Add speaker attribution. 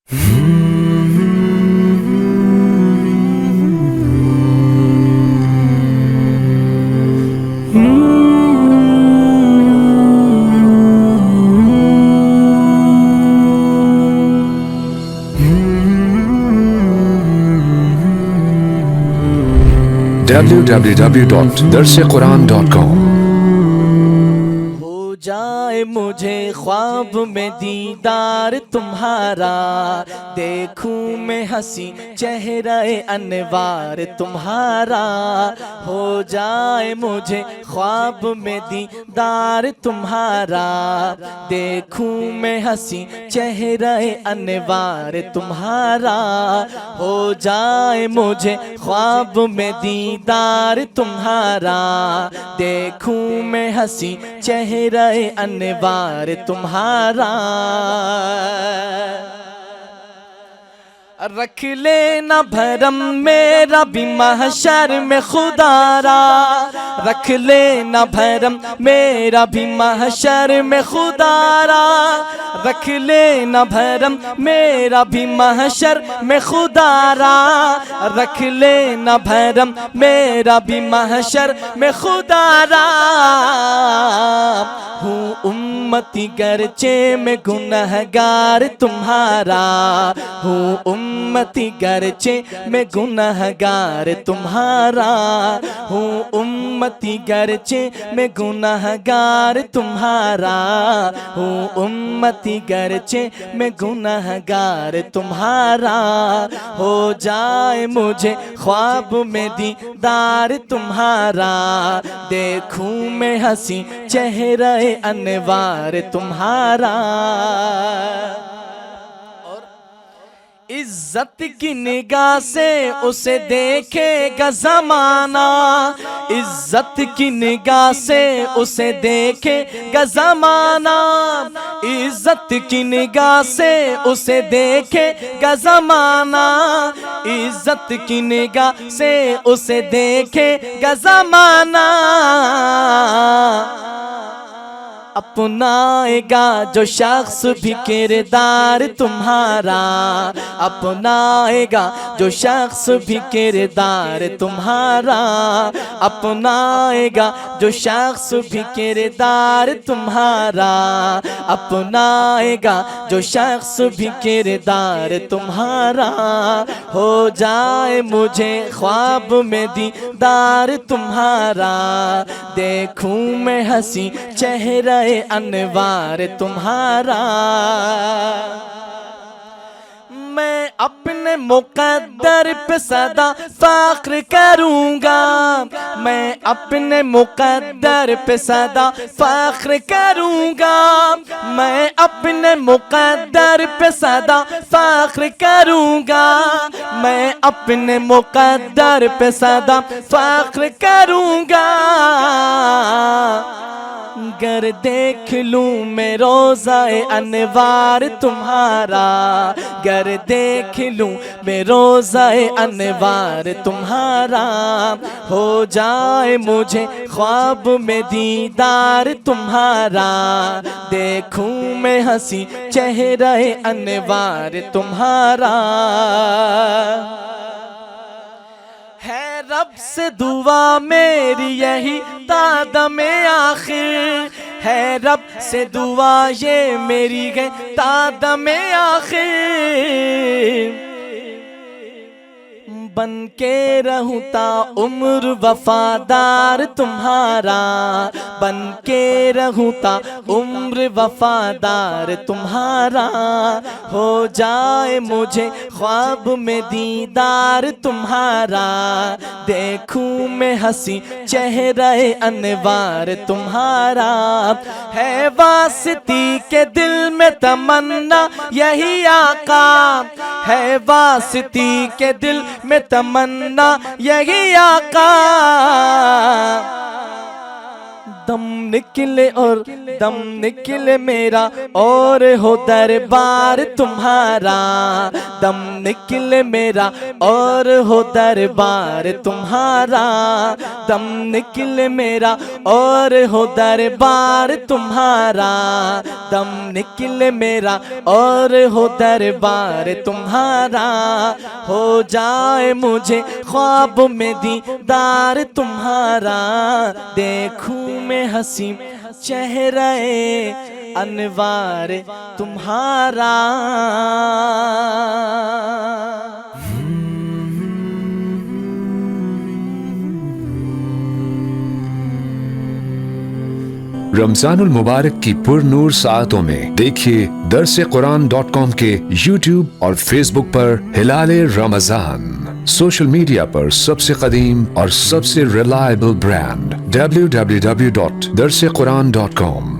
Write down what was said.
Speaker 1: www.darsequran.com
Speaker 2: ہو جائے مجھے خواب میں دیدار تمہارا، دیکھوں میں ہنسی چہرہ انوار تمہارا۔ ہو جائے مجھے خواب میں دیدار تمہارا، دیکھوں میں ہنسی چہرہ انوار تمہارا۔ ہو جائے مجھے خواب میں دیدار تمہارا، دیکھوں میں ہنسی چہرہ انوار تمہارا۔ رکھ لینا بھرم میرا بھی محشر میں خدا را، رکھ لینا بھرم میرا بھی محشر میں خدا را، رکھ لینا بھرم میرا بھی محشر میں خدا را، رکھ لینا بھرم میرا بھی محشر میں خدا را۔ ہوں امتی گرچہ میں گنہگار تمہارا، ہوں امتی گرچہ میں گنہگار تمہارا، ہوں امتی گرچہ میں گنہگار تمہارا، ہوں امتی گرچہ میں گنہگار تمہارا۔ ہو جائے مجھے خواب میں دیدار تمہارا، دیکھوں میں ہنسی چہرہ انوار تمہارا۔ عزت کی نگاہ سے اسے دیکھے گا زمانہ، عزت کی نگاہ سے اسے دیکھے گا زمانہ، عزت کی نگاہ سے اسے دیکھے گا زمانہ، عزت کی نگاہ سے اسے دیکھے گا زمانہ۔ اپنائے گا جو شخص بھی کردار تمہارا، اپنائے گا جو شخص بھی کردار تمہارا، اپنائے گا جو شخص بھی کردار تمہارا، اپنائے گا جو شخص بھی کردار تمہارا۔ ہو جائے مجھے خواب میں دیدار تمہارا، دیکھوں میں ہنسی چہرہ انوار تمہارا۔ میں اپنے مقدر پہ سدا فخر کروں گا، میں اپنے مقدر پہ سدا فخر کروں گا، میں اپنے مقدر پہ سدا فخر کروں گا، میں اپنے مقدر پہ سدا فخر کروں گا۔ گر دیکھ لوں میں روضہ انوار تمہارا، گر دیکھ لوں میں روضہ انوار تمہارا، ہو جائے مجھے خواب میں دیدار تمہارا، دیکھوں میں ہنسی چہرہ انوار تمہارا۔ ہے رب سے دعا میری یہی تادم آخر، ہے رب سے دعا یہ میری گئی تادم آخر، بن کے رہوں تا عمر وفادار تمہارا، بن کے رہوں تا عمر وفادار تمہارا۔ ہو جائے مجھے خواب میں دیدار تمہارا، دیکھوں میں ہنسی چہرہ انوار تمہارا۔ ہے واسطی کے دل میں تمنا یہی آقا، ہے واسطی کے دل میں تمنا یہی آقا، دم نکلے اور دم نکلے میرا اور ہو دربار تمہارا دم نکلے میرا اور ہو دربار تمہارا دم نکلے میرا اور ہو دربار تمہارا دم نکلے میرا اور ہو دربار تمہارا ہو جائے مجھے خواب میں دیدار تمہارا دیکھوں میں حسین چہرہ انوار تمہارا
Speaker 1: رمضان المبارک کی پر نور ساعتوں میں دیکھیے درسقرآن.com کے YouTube اور Facebook پر ہلال رمضان، سوشل میڈیا پر سب سے قدیم اور سب سے ریلائبل برانڈ www.درسقرآن.com